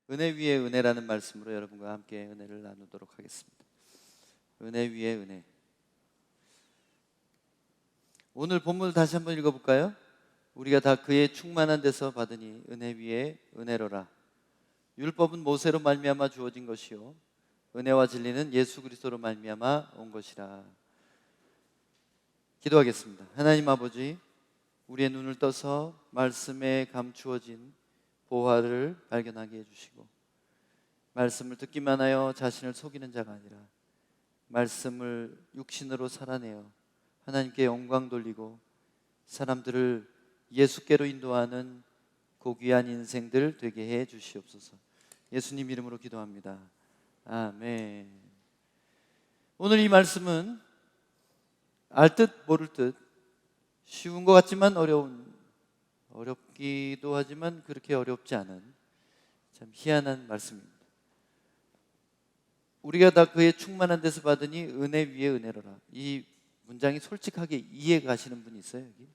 은혜 위에 은혜라는 말씀으로 여러분과 함께 은혜를 나누도록 하겠습니다. 은혜 위에 은혜. 오늘 본문을 다시 한번 읽어볼까요? 우리가 다 그의 충만한 데서 받으니 은혜 위에 은혜로라. 율법은 모세로 말미암아 주어진 것이요 은혜와 진리는 예수 그리스도로 말미암아 온 것이라. 기도하겠습니다. 하나님 아버지, 우리의 눈을 떠서 말씀에 감추어진 보화를 발견하게 해주시고, 말씀을 듣기만 하여 자신을 속이는 자가 아니라 말씀을 육신으로 살아내어 하나님께 영광 돌리고 사람들을 예수께로 인도하는 고귀한 인생들 되게 해 주시옵소서. 예수님 이름으로 기도합니다. 아멘. 오늘 이 말씀은 알 듯 모를 듯 쉬운 것 같지만 어렵기도 하지만 그렇게 어렵지 않은 참 희한한 말씀입니다. 우리가 다 그의 충만한 데서 받으니 은혜 위에 은혜로라. 이 문장이 솔직하게 이해가 가시는 분이 있어요? 여기?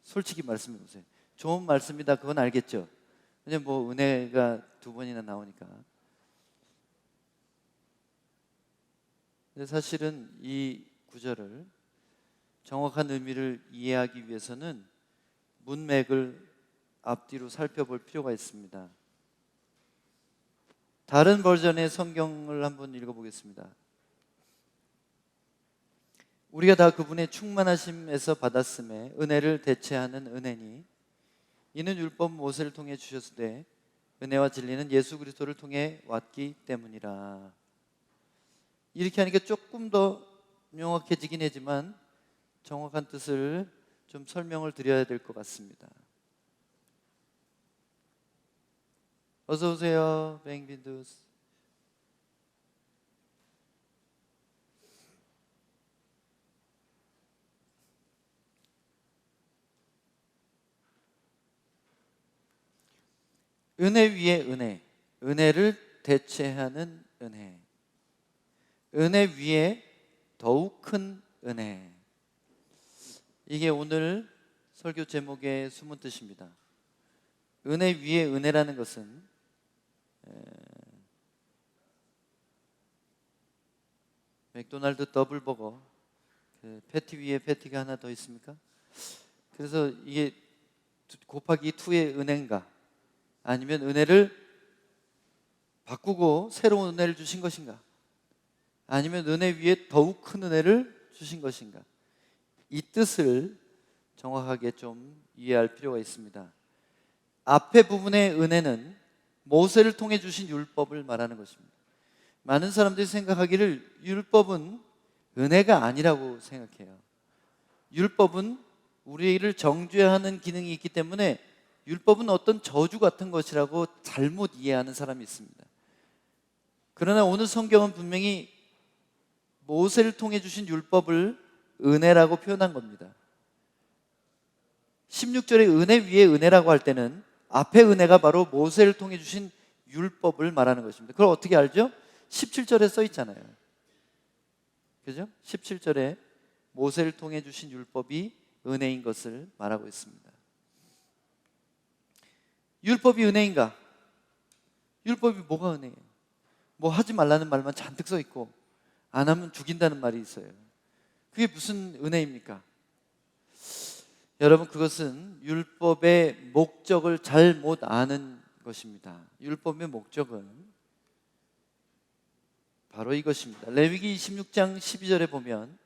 솔직히 말씀해 보세요. 좋은 말씀이다 그건 알겠죠? 왜냐면 뭐 은혜가 두 번이나 나오니까. 근데 사실은 이 구절을 정확한 의미를 이해하기 위해서는 문맥을 앞뒤로 살펴볼 필요가 있습니다. 다른 버전의 성경을 한번 읽어보겠습니다. 우리가 다 그분의 충만하심에서 받았음에 은혜를 대체하는 은혜니 이는 율법 모세를 통해 주셨으되 은혜와 진리는 예수 그리스도를 통해 왔기 때문이라. 이렇게 하니까 조금 더 명확해지긴 하지만 정확한 뜻을 좀 설명을 드려야 될 것 같습니다. 어서 오세요, 뱅빈두스. 은혜 위에 은혜, 은혜를 대체하는 은혜, 은혜 위에 더욱 큰 은혜. 이게 오늘 설교 제목의 숨은 뜻입니다. 은혜 위에 은혜라는 것은 맥도날드 더블버거 그 패티 위에 패티가 하나 더 있습니까? 그래서 이게 곱하기 2의 은혜인가, 아니면 은혜를 바꾸고 새로운 은혜를 주신 것인가, 아니면 은혜 위에 더욱 큰 은혜를 주신 것인가, 이 뜻을 정확하게 좀 이해할 필요가 있습니다. 앞에 부분의 은혜는 모세를 통해 주신 율법을 말하는 것입니다. 많은 사람들이 생각하기를 율법은 은혜가 아니라고 생각해요. 율법은 우리를 정죄하는 기능이 있기 때문에 율법은 어떤 저주 같은 것이라고 잘못 이해하는 사람이 있습니다. 그러나 오늘 성경은 분명히 모세를 통해 주신 율법을 은혜라고 표현한 겁니다. 16절에 은혜 위에 은혜라고 할 때는 앞에 은혜가 바로 모세를 통해 주신 율법을 말하는 것입니다. 그걸 어떻게 알죠? 17절에 써 있잖아요. 그죠? 17절에 모세를 통해 주신 율법이 은혜인 것을 말하고 있습니다. 율법이 은혜인가? 율법이 뭐가 은혜예요? 뭐 하지 말라는 말만 잔뜩 써 있고 안 하면 죽인다는 말이 있어요. 그게 무슨 은혜입니까? 여러분, 그것은 율법의 목적을 잘못 아는 것입니다. 율법의 목적은 바로 이것입니다. 레위기 26장 12절에 보면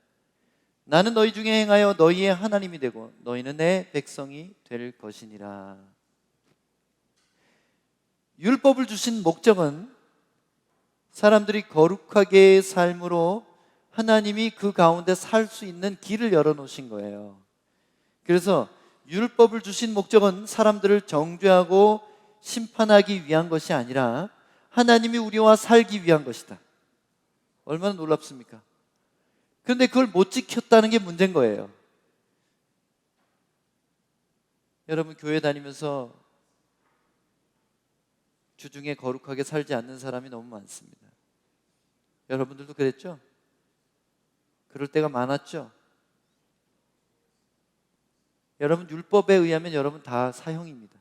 나는 너희 중에 행하여 너희의 하나님이 되고 너희는 내 백성이 될 것이니라. 율법을 주신 목적은 사람들이 거룩하게 삶으로 하나님이 그 가운데 살 수 있는 길을 열어놓으신 거예요. 그래서 율법을 주신 목적은 사람들을 정죄하고 심판하기 위한 것이 아니라 하나님이 우리와 살기 위한 것이다. 얼마나 놀랍습니까? 그런데 그걸 못 지켰다는 게 문제인 거예요. 여러분, 교회 다니면서 주중에 거룩하게 살지 않는 사람이 너무 많습니다. 여러분들도 그랬죠? 그럴 때가 많았죠? 여러분, 율법에 의하면 여러분 다 사형입니다.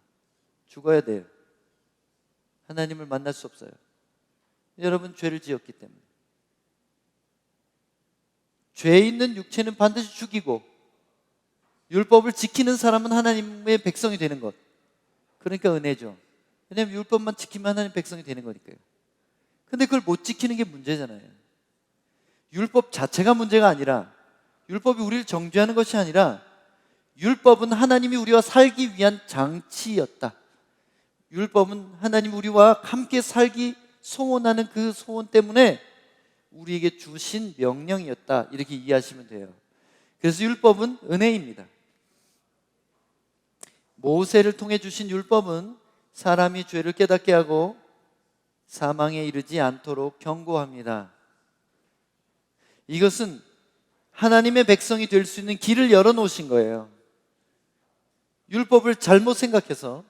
죽어야 돼요. 하나님을 만날 수 없어요. 여러분, 죄를 지었기 때문에. 죄 있는 육체는 반드시 죽이고 율법을 지키는 사람은 하나님의 백성이 되는 것. 그러니까 은혜죠. 왜냐하면 율법만 지키면 하나님 백성이 되는 거니까요. 근데 그걸 못 지키는 게 문제잖아요. 율법 자체가 문제가 아니라, 율법이 우리를 정죄하는 것이 아니라, 율법은 하나님이 우리와 살기 위한 장치였다. 율법은 하나님이 우리와 함께 살기 소원하는 그 소원 때문에 우리에게 주신 명령이었다. 이렇게 이해하시면 돼요. 그래서 율법은 은혜입니다. 모세를 통해 주신 율법은 사람이 죄를 깨닫게 하고 사망에 이르지 않도록 경고합니다. 이것은 하나님의 백성이 될 수 있는 길을 열어놓으신 거예요. 율법을 잘못 생각해서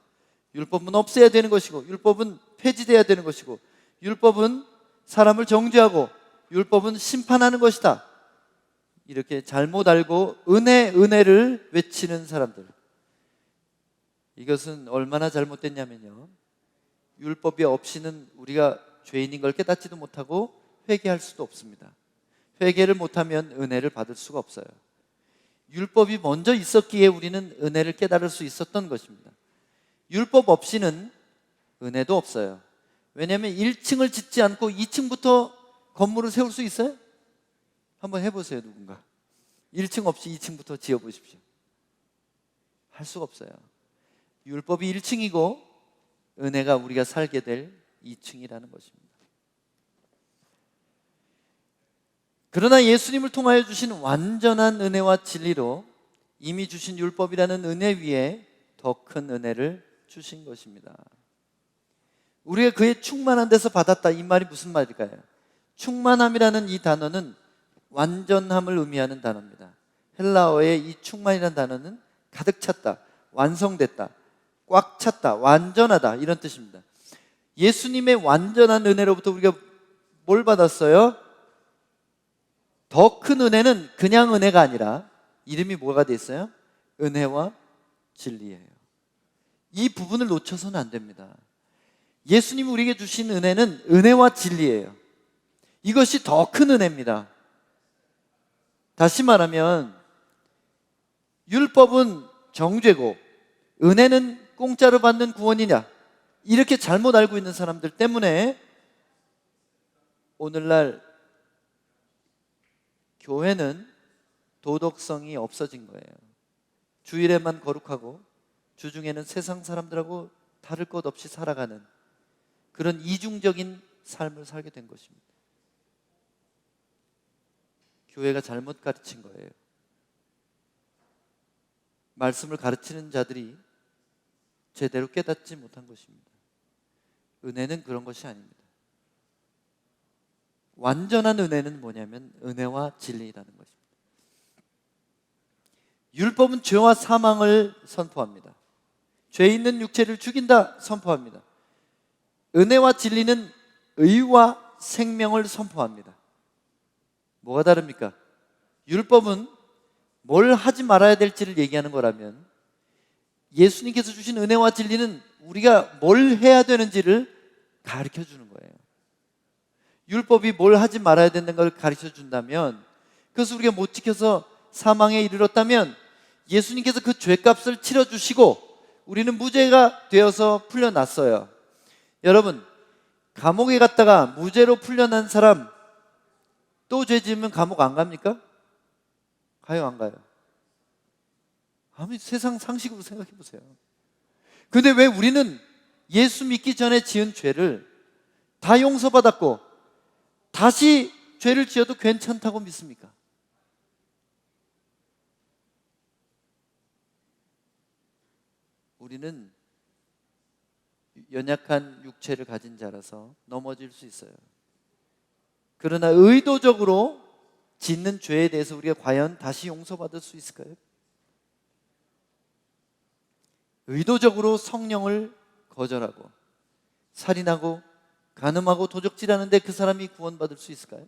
율법은 없애야 되는 것이고, 율법은 폐지돼야 되는 것이고, 율법은 사람을 정죄하고, 율법은 심판하는 것이다. 이렇게 잘못 알고 은혜를 외치는 사람들, 이것은 얼마나 잘못됐냐면요, 율법이 없이는 우리가 죄인인 걸 깨닫지도 못하고 회개할 수도 없습니다. 회개를 못하면 은혜를 받을 수가 없어요. 율법이 먼저 있었기에 우리는 은혜를 깨달을 수 있었던 것입니다. 율법 없이는 은혜도 없어요. 왜냐하면 1층을 짓지 않고 2층부터 건물을 세울 수 있어요? 한번 해보세요. 누군가 1층 없이 2층부터 지어보십시오. 할 수가 없어요. 율법이 1층이고 은혜가 우리가 살게 될 2층이라는 것입니다. 그러나 예수님을 통하여 주신 완전한 은혜와 진리로 이미 주신 율법이라는 은혜 위에 더 큰 은혜를 주신 것입니다. 우리가 그의 충만한 데서 받았다, 이 말이 무슨 말일까요? 충만함이라는 이 단어는 완전함을 의미하는 단어입니다. 헬라어의 이 충만이라는 단어는 가득 찼다, 완성됐다, 꽉 찼다, 완전하다, 이런 뜻입니다. 예수님의 완전한 은혜로부터 우리가 뭘 받았어요? 더 큰 은혜는 그냥 은혜가 아니라 이름이 뭐가 돼 있어요? 은혜와 진리예요. 이 부분을 놓쳐서는 안 됩니다. 예수님이 우리에게 주신 은혜는 은혜와 진리예요. 이것이 더 큰 은혜입니다. 다시 말하면 율법은 정죄고 은혜는 공짜로 받는 구원이냐, 이렇게 잘못 알고 있는 사람들 때문에 오늘날 교회는 도덕성이 없어진 거예요. 주일에만 거룩하고 주중에는 세상 사람들하고 다를 것 없이 살아가는 그런 이중적인 삶을 살게 된 것입니다. 교회가 잘못 가르친 거예요. 말씀을 가르치는 자들이 제대로 깨닫지 못한 것입니다. 은혜는 그런 것이 아닙니다. 완전한 은혜는 뭐냐면 은혜와 진리라는 것입니다. 율법은 죄와 사망을 선포합니다. 죄 있는 육체를 죽인다 선포합니다. 은혜와 진리는 의와 생명을 선포합니다. 뭐가 다릅니까? 율법은 뭘 하지 말아야 될지를 얘기하는 거라면, 예수님께서 주신 은혜와 진리는 우리가 뭘 해야 되는지를 가르쳐 주는 거예요. 율법이 뭘 하지 말아야 되는 걸 가르쳐 준다면, 그것을 우리가 못 지켜서 사망에 이르렀다면 예수님께서 그 죄값을 치러주시고 우리는 무죄가 되어서 풀려났어요. 여러분, 감옥에 갔다가 무죄로 풀려난 사람 또 죄 지으면 감옥 안 갑니까? 가요, 안 가요? 아무 세상 상식으로 생각해 보세요. 근데 왜 우리는 예수 믿기 전에 지은 죄를 다 용서받았고 다시 죄를 지어도 괜찮다고 믿습니까? 우리는 연약한 육체를 가진 자라서 넘어질 수 있어요. 그러나 의도적으로 짓는 죄에 대해서 우리가 과연 다시 용서받을 수 있을까요? 의도적으로 성령을 거절하고 살인하고 간음하고 도적질하는데 그 사람이 구원받을 수 있을까요?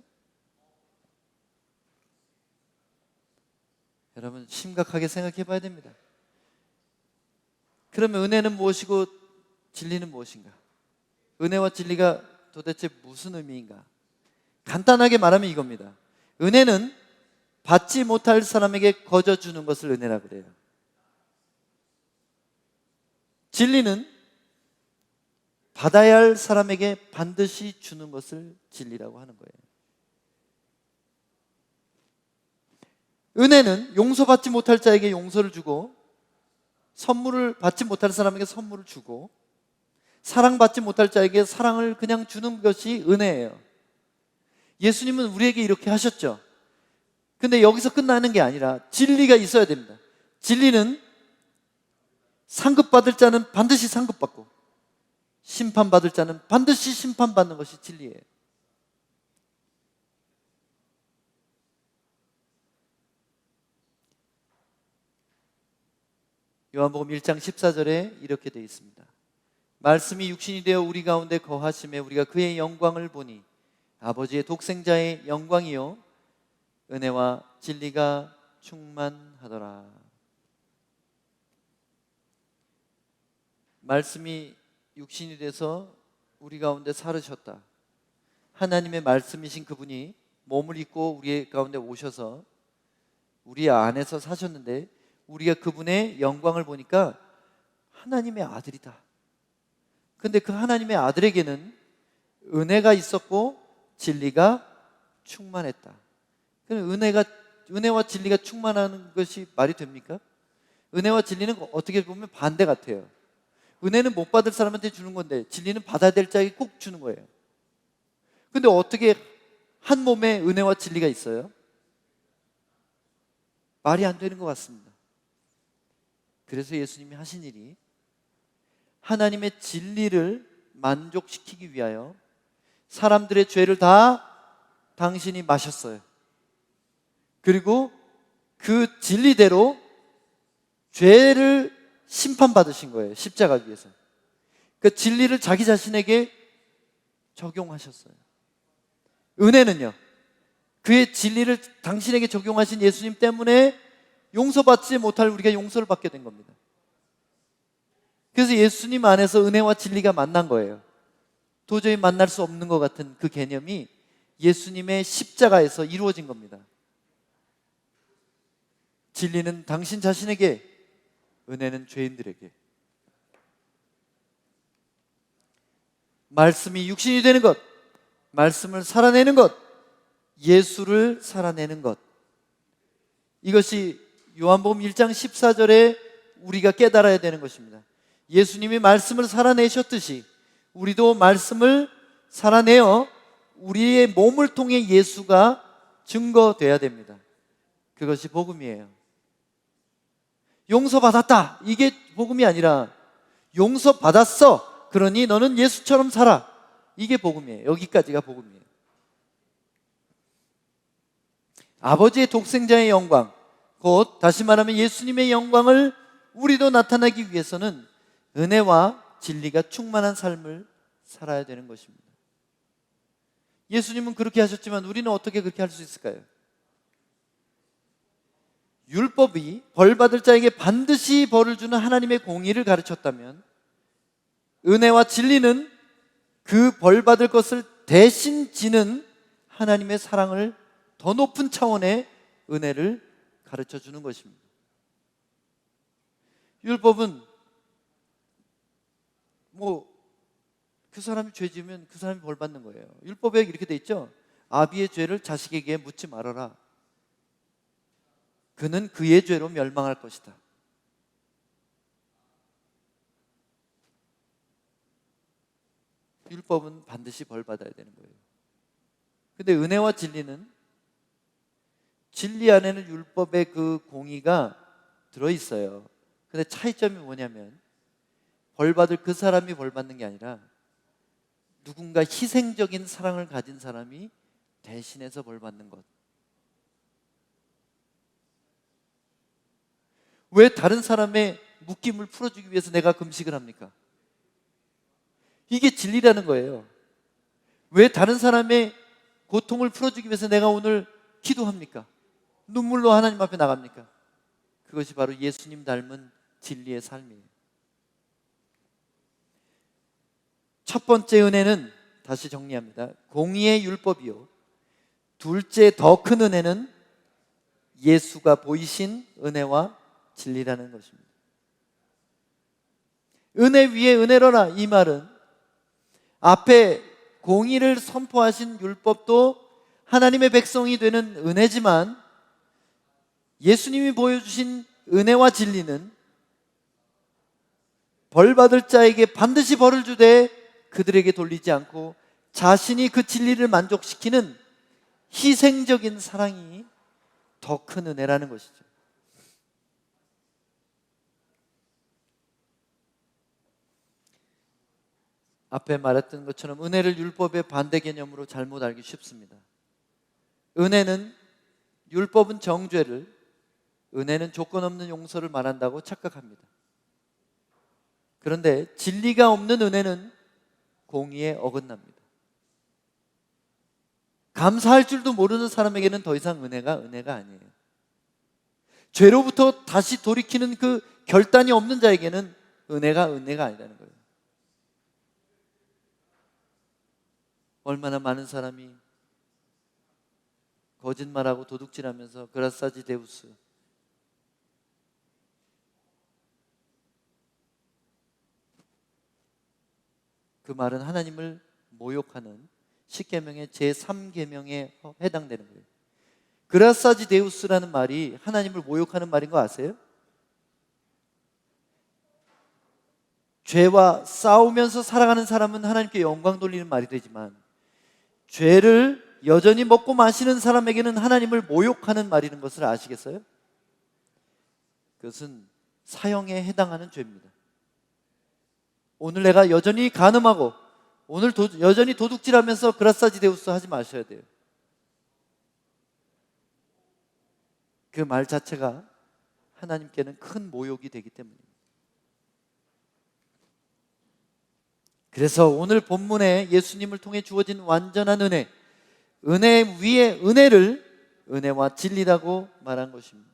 여러분, 심각하게 생각해 봐야 됩니다. 그러면 은혜는 무엇이고 진리는 무엇인가? 은혜와 진리가 도대체 무슨 의미인가? 간단하게 말하면 이겁니다. 은혜는 받지 못할 사람에게 거저 주는 것을 은혜라고 그래요. 진리는 받아야 할 사람에게 반드시 주는 것을 진리라고 하는 거예요. 은혜는 용서받지 못할 자에게 용서를 주고, 선물을 받지 못할 사람에게 선물을 주고, 사랑받지 못할 자에게 사랑을 그냥 주는 것이 은혜예요. 예수님은 우리에게 이렇게 하셨죠. 근데 여기서 끝나는 게 아니라 진리가 있어야 됩니다. 진리는 상급받을 자는 반드시 상급받고, 심판받을 자는 반드시 심판받는 것이 진리예요. 요한복음 1장 14절에 이렇게 되어 있습니다. 말씀이 육신이 되어 우리 가운데 거하심에 우리가 그의 영광을 보니 아버지의 독생자의 영광이요 은혜와 진리가 충만하더라. 말씀이 육신이 돼서 우리 가운데 살으셨다. 하나님의 말씀이신 그분이 몸을 입고 우리 가운데 오셔서 우리 안에서 사셨는데, 우리가 그분의 영광을 보니까 하나님의 아들이다. 근데 그 하나님의 아들에게는 은혜가 있었고 진리가 충만했다. 은혜와 진리가 충만하는 것이 말이 됩니까? 은혜와 진리는 어떻게 보면 반대 같아요. 은혜는 못 받을 사람한테 주는 건데 진리는 받아야 될 자에게 꼭 주는 거예요. 근데 어떻게 한 몸에 은혜와 진리가 있어요? 말이 안 되는 것 같습니다. 그래서 예수님이 하신 일이 하나님의 진리를 만족시키기 위하여 사람들의 죄를 다 당신이 마셨어요. 그리고 그 진리대로 죄를 심판받으신 거예요. 십자가 위에서. 그 진리를 자기 자신에게 적용하셨어요. 은혜는요, 그의 진리를 당신에게 적용하신 예수님 때문에 용서받지 못할 우리가 용서를 받게 된 겁니다. 그래서 예수님 안에서 은혜와 진리가 만난 거예요. 도저히 만날 수 없는 것 같은 그 개념이 예수님의 십자가에서 이루어진 겁니다. 진리는 당신 자신에게, 은혜는 죄인들에게. 말씀이 육신이 되는 것, 말씀을 살아내는 것, 예수를 살아내는 것, 이것이 요한복음 1장 14절에 우리가 깨달아야 되는 것입니다. 예수님이 말씀을 살아내셨듯이 우리도 말씀을 살아내어 우리의 몸을 통해 예수가 증거돼야 됩니다. 그것이 복음이에요. 용서받았다, 이게 복음이 아니라 용서받았어, 그러니 너는 예수처럼 살아, 이게 복음이에요. 여기까지가 복음이에요. 아버지의 독생자의 영광, 곧 다시 말하면 예수님의 영광을 우리도 나타내기 위해서는 은혜와 진리가 충만한 삶을 살아야 되는 것입니다. 예수님은 그렇게 하셨지만 우리는 어떻게 그렇게 할 수 있을까요? 율법이 벌받을 자에게 반드시 벌을 주는 하나님의 공의를 가르쳤다면, 은혜와 진리는 그 벌받을 것을 대신 지는 하나님의 사랑을 더 높은 차원의 은혜를 가르쳐 주는 것입니다. 율법은 그 사람이 죄 지으면 그 사람이 벌 받는 거예요. 율법에 이렇게 돼 있죠. 아비의 죄를 자식에게 묻지 말아라. 그는 그의 죄로 멸망할 것이다. 율법은 반드시 벌 받아야 되는 거예요. 근데 은혜와 진리는, 진리 안에는 율법의 그 공의가 들어있어요. 근데 차이점이 뭐냐면, 벌 받을 그 사람이 벌 받는 게 아니라 누군가 희생적인 사랑을 가진 사람이 대신해서 벌 받는 것. 왜 다른 사람의 묶임을 풀어주기 위해서 내가 금식을 합니까? 이게 진리라는 거예요. 왜 다른 사람의 고통을 풀어주기 위해서 내가 오늘 기도합니까? 눈물로 하나님 앞에 나갑니까? 그것이 바로 예수님 닮은 진리의 삶이에요. 첫 번째 은혜는 다시 정리합니다. 공의의 율법이요. 둘째 더 큰 은혜는 예수가 보이신 은혜와 진리라는 것입니다. 은혜 위에 은혜로라, 이 말은 앞에 공의를 선포하신 율법도 하나님의 백성이 되는 은혜지만, 예수님이 보여주신 은혜와 진리는 벌받을 자에게 반드시 벌을 주되 그들에게 돌리지 않고 자신이 그 진리를 만족시키는 희생적인 사랑이 더 큰 은혜라는 것이죠. 앞에 말했던 것처럼 은혜를 율법의 반대 개념으로 잘못 알기 쉽습니다. 은혜는, 율법은 정죄를, 은혜는 조건 없는 용서를 말한다고 착각합니다. 그런데 진리가 없는 은혜는 공의에 어긋납니다. 감사할 줄도 모르는 사람에게는 더 이상 은혜가 아니에요. 죄로부터 다시 돌이키는 그 결단이 없는 자에게는 은혜가 아니라는 거예요. 얼마나 많은 사람이 거짓말하고 도둑질하면서 그라사지 데우스, 그 말은 하나님을 모욕하는 십계명의 제3계명에 해당되는 거예요. 그라사지 데우스라는 말이 하나님을 모욕하는 말인 거 아세요? 죄와 싸우면서 살아가는 사람은 하나님께 영광 돌리는 말이 되지만, 죄를 여전히 먹고 마시는 사람에게는 하나님을 모욕하는 말이라는 것을 아시겠어요? 그것은 사형에 해당하는 죄입니다. 오늘 내가 여전히 간음하고 오늘 여전히 도둑질하면서 그라사지 데우스 하지 마셔야 돼요. 그 말 자체가 하나님께는 큰 모욕이 되기 때문입니다. 그래서 오늘 본문에 예수님을 통해 주어진 완전한 은혜, 은혜 위에 은혜를 은혜와 진리라고 말한 것입니다.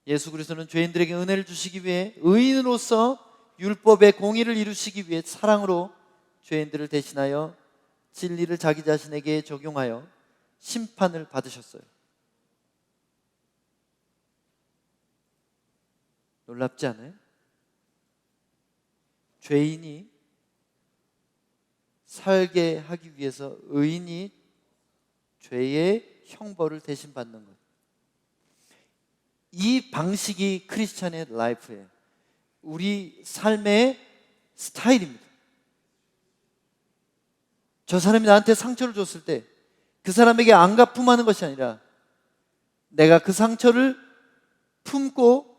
예수 그리스도는 죄인들에게 은혜를 주시기 위해 의인으로서 율법의 공의를 이루시기 위해 사랑으로 죄인들을 대신하여 진리를 자기 자신에게 적용하여 심판을 받으셨어요. 놀랍지 않아요? 죄인이 살게 하기 위해서 의인이 죄의 형벌을 대신 받는 것. 이 방식이 크리스찬의 라이프예요. 우리 삶의 스타일입니다. 저 사람이 나한테 상처를 줬을 때 그 사람에게 안갚음하는 것이 아니라 내가 그 상처를 품고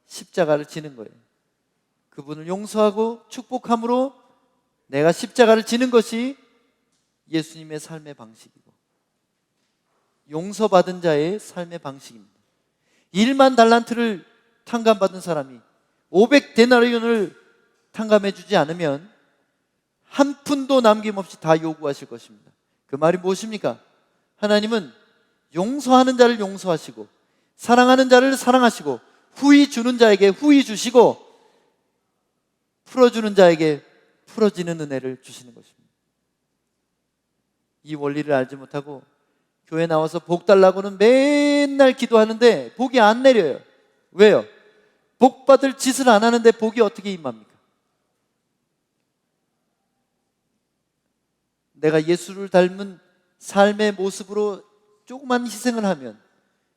십자가를 지는 거예요. 그분을 용서하고 축복함으로 내가 십자가를 지는 것이 예수님의 삶의 방식이고 용서받은 자의 삶의 방식입니다. 1만 달란트를 탕감받은 사람이 500데나리온을 탕감해 주지 않으면 한 푼도 남김없이 다 요구하실 것입니다. 그 말이 무엇입니까? 하나님은 용서하는 자를 용서하시고 사랑하는 자를 사랑하시고 후히 주는 자에게 후히 주시고 풀어주는 자에게 풀어지는 은혜를 주시는 것입니다. 이 원리를 알지 못하고 교회 나와서 복 달라고는 맨날 기도하는데 복이 안 내려요. 왜요? 복 받을 짓을 안 하는데 복이 어떻게 임합니까? 내가 예수를 닮은 삶의 모습으로 조그만 희생을 하면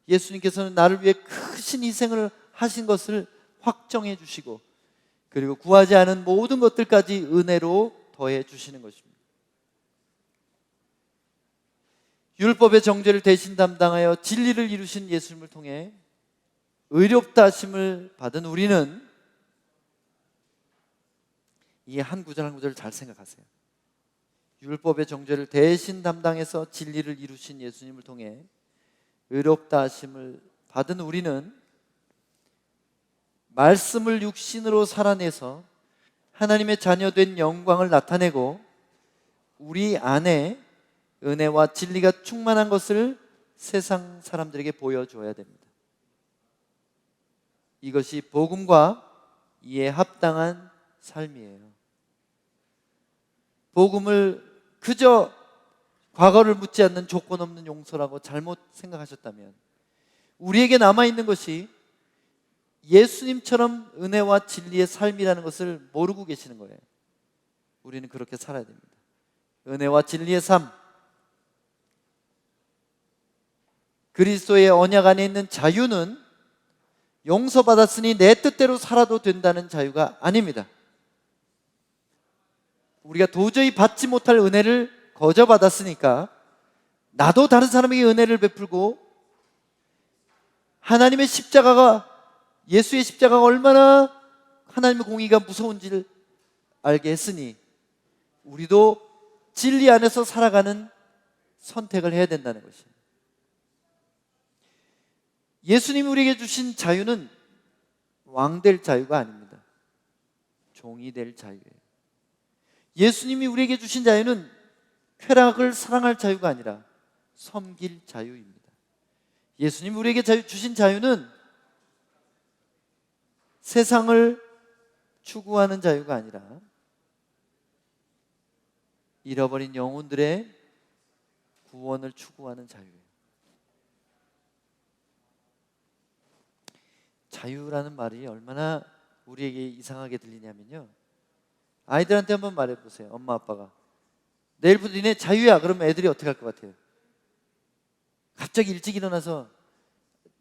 예수님께서는 나를 위해 크신 희생을 하신 것을 확정해 주시고 그리고 구하지 않은 모든 것들까지 은혜로 더해 주시는 것입니다. 율법의 정죄를 대신 담당하여 진리를 이루신 예수님을 통해 의롭다 하심을 받은 우리는 이 한 구절 한 구절을 잘 생각하세요. 율법의 정죄를 대신 담당해서 진리를 이루신 예수님을 통해 의롭다 하심을 받은 우리는 말씀을 육신으로 살아내서 하나님의 자녀된 영광을 나타내고 우리 안에 은혜와 진리가 충만한 것을 세상 사람들에게 보여줘야 됩니다. 이것이 복음과 이에 합당한 삶이에요. 복음을 그저 과거를 묻지 않는 조건 없는 용서라고 잘못 생각하셨다면, 우리에게 남아있는 것이 예수님처럼 은혜와 진리의 삶이라는 것을 모르고 계시는 거예요. 우리는 그렇게 살아야 됩니다. 은혜와 진리의 삶, 그리스도의 언약 안에 있는 자유는 용서받았으니 내 뜻대로 살아도 된다는 자유가 아닙니다. 우리가 도저히 받지 못할 은혜를 거저 받았으니까 나도 다른 사람에게 은혜를 베풀고, 하나님의 십자가가, 예수의 십자가가 얼마나 하나님의 공의가 무서운지를 알게 했으니 우리도 진리 안에서 살아가는 선택을 해야 된다는 것이에요. 예수님이 우리에게 주신 자유는 왕 될 자유가 아닙니다. 종이 될 자유예요. 예수님이 우리에게 주신 자유는 쾌락을 사랑할 자유가 아니라 섬길 자유입니다. 예수님이 우리에게 주신 자유는 세상을 추구하는 자유가 아니라 잃어버린 영혼들의 구원을 추구하는 자유예요. 자유라는 말이 얼마나 우리에게 이상하게 들리냐면요, 아이들한테 한번 말해보세요. 엄마 아빠가 내일부터 니네 자유야 그러면 애들이 어떻게 할 것 같아요? 갑자기 일찍 일어나서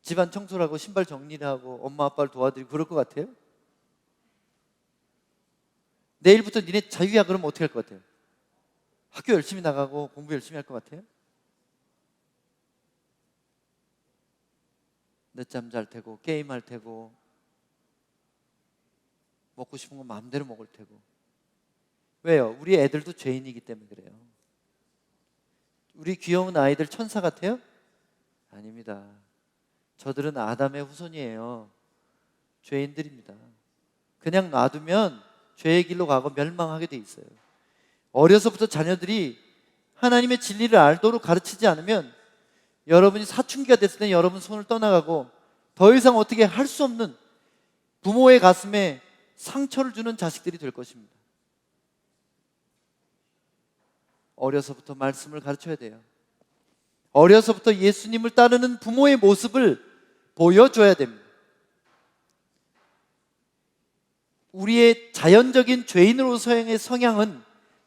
집안 청소를 하고 신발 정리를 하고 엄마 아빠를 도와드리고 그럴 것 같아요? 내일부터 니네 자유야 그러면 어떻게 할 것 같아요? 학교 열심히 나가고 공부 열심히 할 것 같아요? 늦잠 잘 테고 게임할 테고 먹고 싶은 거 마음대로 먹을 테고. 왜요? 우리 애들도 죄인이기 때문에 그래요. 우리 귀여운 아이들 천사 같아요? 아닙니다. 저들은 아담의 후손이에요. 죄인들입니다. 그냥 놔두면 죄의 길로 가고 멸망하게 돼 있어요. 어려서부터 자녀들이 하나님의 진리를 알도록 가르치지 않으면 여러분이 사춘기가 됐을 때 여러분 손을 떠나가고 더 이상 어떻게 할 수 없는 부모의 가슴에 상처를 주는 자식들이 될 것입니다. 어려서부터 말씀을 가르쳐야 돼요. 어려서부터 예수님을 따르는 부모의 모습을 보여줘야 됩니다. 우리의 자연적인 죄인으로서의 성향은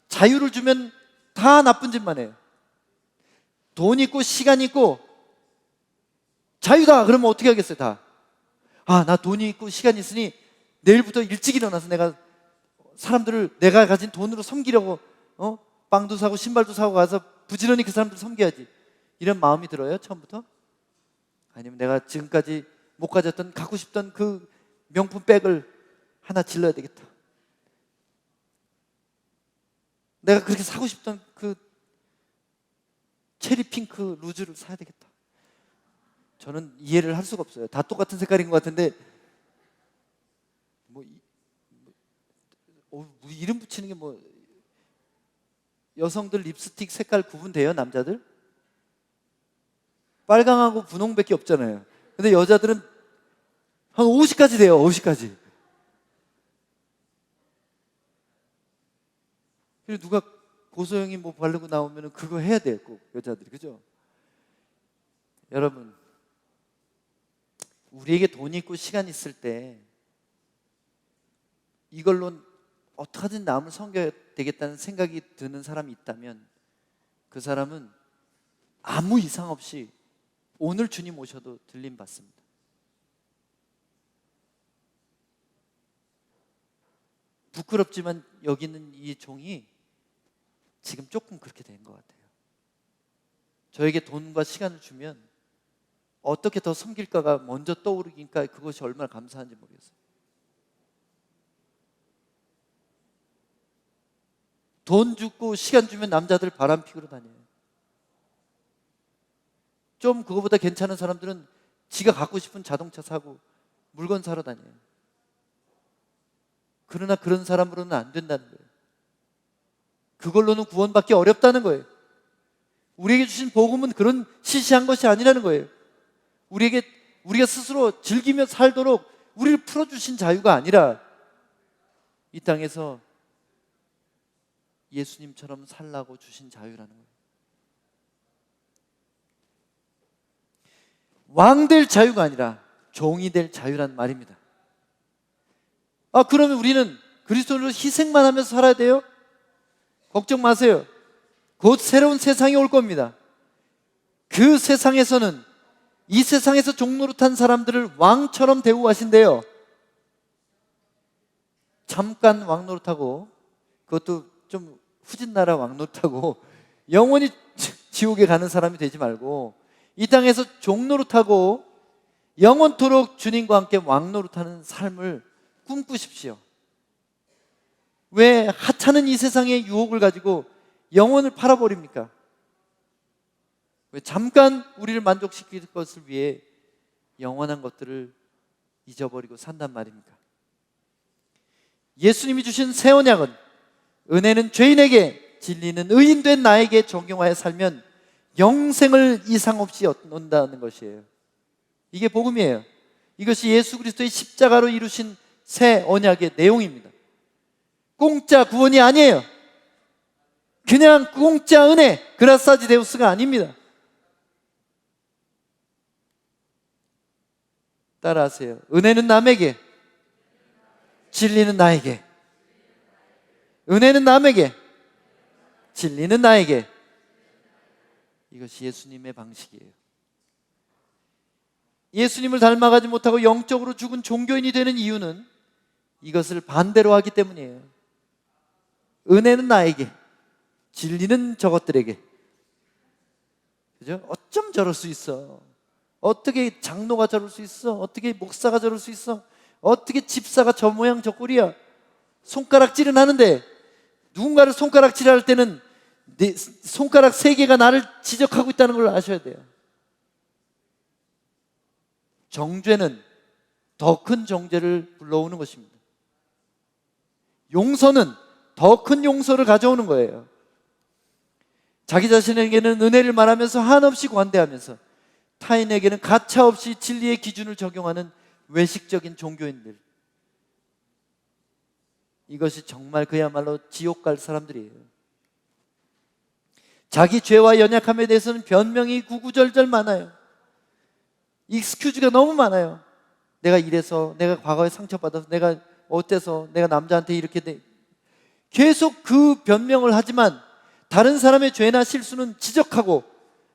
자유를 주면 다 나쁜 짓만 해요. 돈 있고 시간 있고 자유다 그러면 어떻게 하겠어요? 다. 나 돈이 있고 시간이 있으니 내일부터 일찍 일어나서 내가 사람들을 내가 가진 돈으로 섬기려고 빵도 사고 신발도 사고 가서 부지런히 그 사람들을 섬겨야지, 이런 마음이 들어요 처음부터? 아니면 내가 지금까지 못 가졌던, 갖고 싶던 그 명품 백을 하나 질러야 되겠다, 내가 그렇게 사고 싶던 그 체리 핑크 루즈를 사야 되겠다. 저는 이해를 할 수가 없어요. 다 똑같은 색깔인 것 같은데 이름 붙이는 게 여성들 립스틱 색깔 구분돼요? 남자들? 빨강하고 분홍밖에 없잖아요. 근데 여자들은 한 50가지 돼요. 50가지. 그리고 누가 고소영이 바르고 나오면 그거 해야 돼요. 꼭 여자들이. 그죠? 여러분, 우리에게 돈이 있고 시간 있을 때 이걸로 어떻게든 남을 섬겨야 되겠다는 생각이 드는 사람이 있다면 그 사람은 아무 이상 없이 오늘 주님 오셔도 들림 받습니다. 부끄럽지만 여기는 이 종이 지금 조금 그렇게 된 것 같아요. 저에게 돈과 시간을 주면 어떻게 더 섬길까가 먼저 떠오르니까 그것이 얼마나 감사한지 모르겠어요. 돈 주고 시간 주면 남자들 바람 피우러 다녀요. 좀 그거보다 괜찮은 사람들은 지가 갖고 싶은 자동차 사고 물건 사러 다녀요. 그러나 그런 사람으로는 안 된다는 거예요. 그걸로는 구원받기 어렵다는 거예요. 우리에게 주신 복음은 그런 시시한 것이 아니라는 거예요. 우리가 스스로 즐기며 살도록 우리를 풀어주신 자유가 아니라 이 땅에서 예수님처럼 살라고 주신 자유라는 거예요. 왕 될 자유가 아니라 종이 될 자유란 말입니다. 그러면 우리는 그리스도로 희생만 하면서 살아야 돼요? 걱정 마세요. 곧 새로운 세상이 올 겁니다. 그 세상에서는 이 세상에서 종노릇한 사람들을 왕처럼 대우하신대요. 잠깐 왕노릇하고, 그것도 좀 후진 나라 왕노릇하고 영원히 지옥에 가는 사람이 되지 말고 이 땅에서 종노릇하고 영원토록 주님과 함께 왕노릇하는 삶을 꿈꾸십시오. 왜 하찮은 이 세상의 유혹을 가지고 영혼을 팔아버립니까? 왜 잠깐 우리를 만족시킬 것을 위해 영원한 것들을 잊어버리고 산단 말입니까? 예수님이 주신 새 언약은 은혜는 죄인에게, 진리는 의인된 나에게 적용하여 살면 영생을 이상 없이 얻는다는 것이에요. 이게 복음이에요. 이것이 예수 그리스도의 십자가로 이루신 새 언약의 내용입니다. 공짜 구원이 아니에요. 그냥 공짜 은혜, 그라사지 데우스가 아닙니다. 따라하세요. 은혜는 남에게, 진리는 나에게. 은혜는 남에게, 진리는 나에게. 이것이 예수님의 방식이에요. 예수님을 닮아가지 못하고 영적으로 죽은 종교인이 되는 이유는 이것을 반대로 하기 때문이에요. 은혜는 나에게, 진리는 저것들에게. 그죠? 어쩜 저럴 수 있어? 어떻게 장로가 저럴 수 있어? 어떻게 목사가 저럴 수 있어? 어떻게 집사가 저 모양 저 꼴이야? 손가락질은 하는데, 누군가를 손가락질할 때는 내 손가락 3개가 나를 지적하고 있다는 걸 아셔야 돼요. 정죄는 더 큰 정죄를 불러오는 것입니다. 용서는 더 큰 용서를 가져오는 거예요. 자기 자신에게는 은혜를 말하면서 한없이 관대하면서 타인에게는 가차없이 진리의 기준을 적용하는 외식적인 종교인들, 이것이 정말 그야말로 지옥 갈 사람들이에요. 자기 죄와 연약함에 대해서는 변명이 구구절절 많아요. 익스큐즈가 너무 많아요. 내가 이래서, 내가 과거에 상처받아서, 내가 어때서, 내가 남자한테 이렇게 계속 그 변명을 하지만 다른 사람의 죄나 실수는 지적하고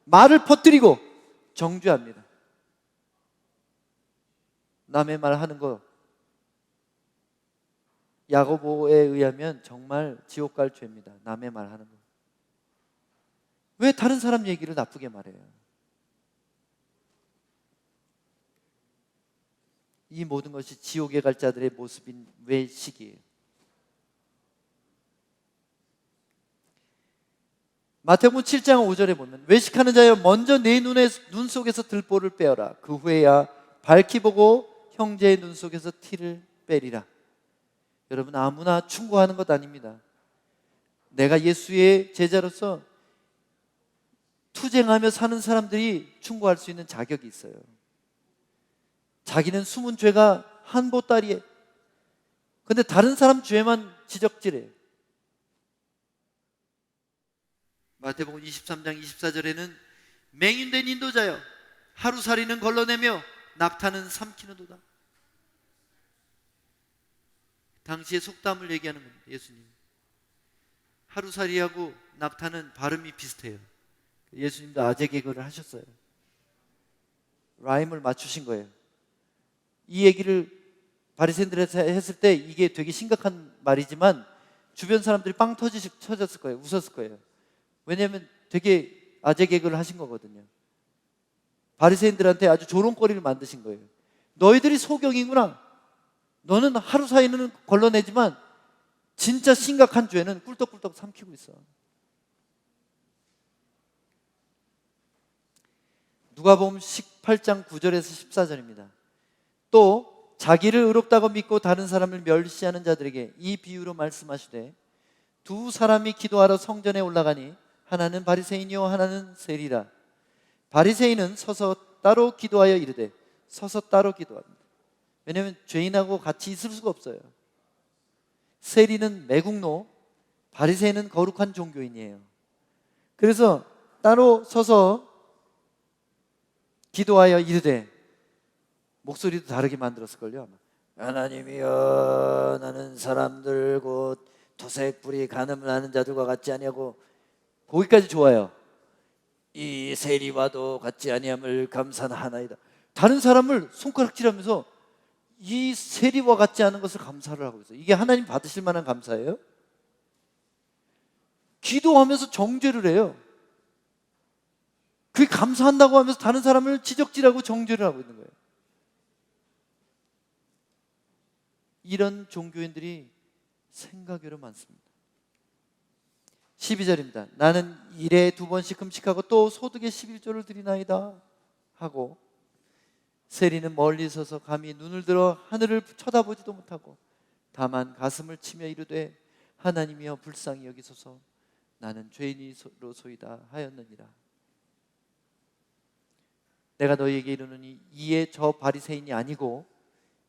말을 퍼뜨리고 정죄합니다. 남의 말 하는 거, 야고보에 의하면 정말 지옥 갈 죄입니다. 남의 말 하는 거. 왜 다른 사람 얘기를 나쁘게 말해요? 이 모든 것이 지옥에 갈 자들의 모습인 외식이에요. 마태복음 7장 5절에 보면, 외식하는 자여 먼저 내 눈 속에서 들보를 빼어라. 그 후에야 밝히 보고 형제의 눈 속에서 티를 빼리라. 여러분, 아무나 충고하는 것 아닙니다. 내가 예수의 제자로서 투쟁하며 사는 사람들이 충고할 수 있는 자격이 있어요. 자기는 숨은 죄가 한 보따리에, 근데 다른 사람 죄만 지적질해요. 마태복음 23장 24절에는 맹인된 인도자여, 하루살이는 걸러내며 낙타는 삼키는도다. 당시의 속담을 얘기하는 겁니다. 예수님, 하루살이하고 낙타는 발음이 비슷해요. 예수님도 아재 개그를 하셨어요. 라임을 맞추신 거예요. 이 얘기를 바리새인들한테 했을 때 이게 되게 심각한 말이지만 주변 사람들이 빵 터졌을 거예요. 웃었을 거예요. 왜냐하면 되게 아재 개그를 하신 거거든요. 바리새인들한테 아주 조롱거리를 만드신 거예요. 너희들이 소경이구나. 너는 하루 사이는 걸러내지만 진짜 심각한 죄는 꿀떡꿀떡 삼키고 있어. 누가복음 18장 9절에서 14절입니다. 또 자기를 의롭다고 믿고 다른 사람을 멸시하는 자들에게 이 비유로 말씀하시되, 두 사람이 기도하러 성전에 올라가니 하나는 바리새인이요 하나는 세리라. 바리새인은 서서 따로 기도하여 이르되, 서서 따로 기도합니다. 왜냐하면 죄인하고 같이 있을 수가 없어요. 세리는 매국노, 바리새인은 거룩한 종교인이에요. 그래서 따로 서서 기도하여 이르되, 목소리도 다르게 만들었을걸요 아마. 하나님이여, 나는 사람들 곧 토색불이 간음을 하는 자들과 같지 아니하고, 거기까지 좋아요. 이 세리와도 같지 아니함을 감사하나이다. 다른 사람을 손가락질하면서 이 세리와 같지 않은 것을 감사를 하고 있어요. 이게 하나님 받으실 만한 감사예요? 기도하면서 정죄를 해요. 그게 감사한다고 하면서 다른 사람을 지적질하고 정죄를 하고 있는 거예요. 이런 종교인들이 생각외로 많습니다. 12절입니다. 나는 일에 2번씩 금식하고 또 소득의 11조를 드리나이다 하고, 세리는 멀리 서서 감히 눈을 들어 하늘을 쳐다보지도 못하고 다만 가슴을 치며 이르되, 하나님이여 불쌍히 여기소서, 나는 죄인이로소이다 하였느니라. 내가 너희에게 이르노니 이에 저 바리새인이 아니고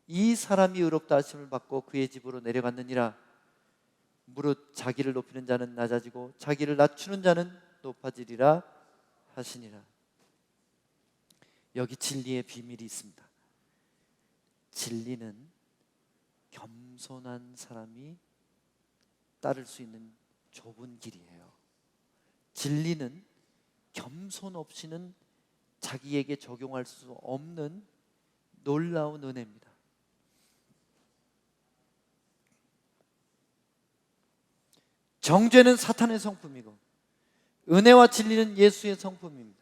이 사람이 의롭다 하심을 받고 그의 집으로 내려갔느니라. 무릇 자기를 높이는 자는 낮아지고 자기를 낮추는 자는 높아지리라 하시니라. 여기 진리의 비밀이 있습니다. 진리는 겸손한 사람이 따를 수 있는 좁은 길이에요. 진리는 겸손 없이는 자기에게 적용할 수 없는 놀라운 은혜입니다. 정죄는 사탄의 성품이고 은혜와 진리는 예수의 성품입니다.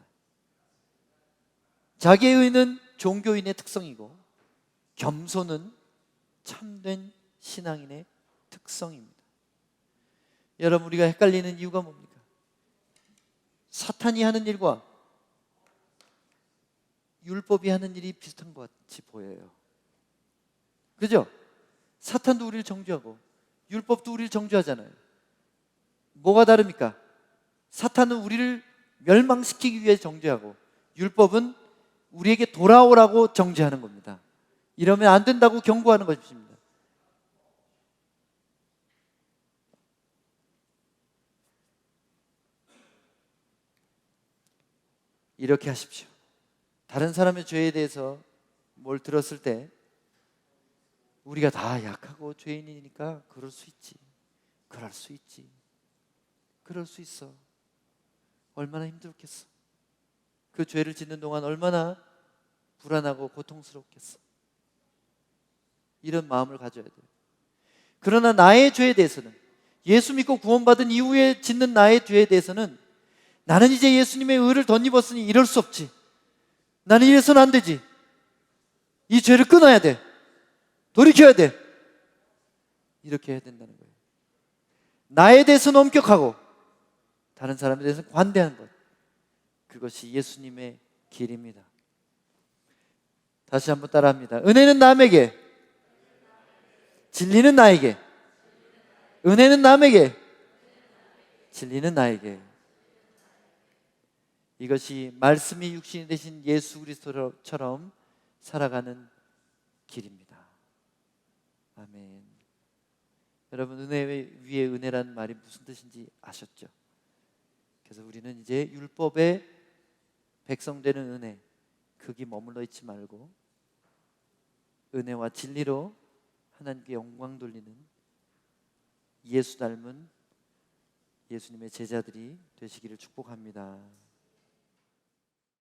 자기의 의는 종교인의 특성이고 겸손은 참된 신앙인의 특성입니다. 여러분, 우리가 헷갈리는 이유가 뭡니까? 사탄이 하는 일과 율법이 하는 일이 비슷한 것 같이 보여요. 그죠? 사탄도 우리를 정죄하고 율법도 우리를 정죄하잖아요. 뭐가 다릅니까? 사탄은 우리를 멸망시키기 위해 정죄하고 율법은 우리에게 돌아오라고 정죄하는 겁니다. 이러면 안 된다고 경고하는 것입니다. 이렇게 하십시오. 다른 사람의 죄에 대해서 뭘 들었을 때 우리가 다 약하고 죄인이니까 그럴 수 있지, 그럴 수 있지, 그럴 수 있어. 얼마나 힘들겠어. 그 죄를 짓는 동안 얼마나 불안하고 고통스럽겠어. 이런 마음을 가져야 돼요. 그러나 나의 죄에 대해서는, 예수 믿고 구원받은 이후에 짓는 나의 죄에 대해서는, 나는 이제 예수님의 의를 덧입었으니 이럴 수 없지, 나는 이래서는 안 되지, 이 죄를 끊어야 돼, 돌이켜야 돼, 이렇게 해야 된다는 거예요. 나에 대해서는 엄격하고 다른 사람에 대해서는 관대한 것, 그것이 예수님의 길입니다. 다시 한번 따라합니다. 은혜는 남에게, 진리는 나에게. 은혜는 남에게, 진리는 나에게. 이것이 말씀이 육신이 되신 예수 그리스도처럼 살아가는 길입니다. 아멘. 여러분, 은혜 위에 은혜라는 말이 무슨 뜻인지 아셨죠? 그래서 우리는 이제 율법의 백성되는 은혜, 거기 머물러 있지 말고 은혜와 진리로 하나님께 영광 돌리는 예수 닮은 예수님의 제자들이 되시기를 축복합니다.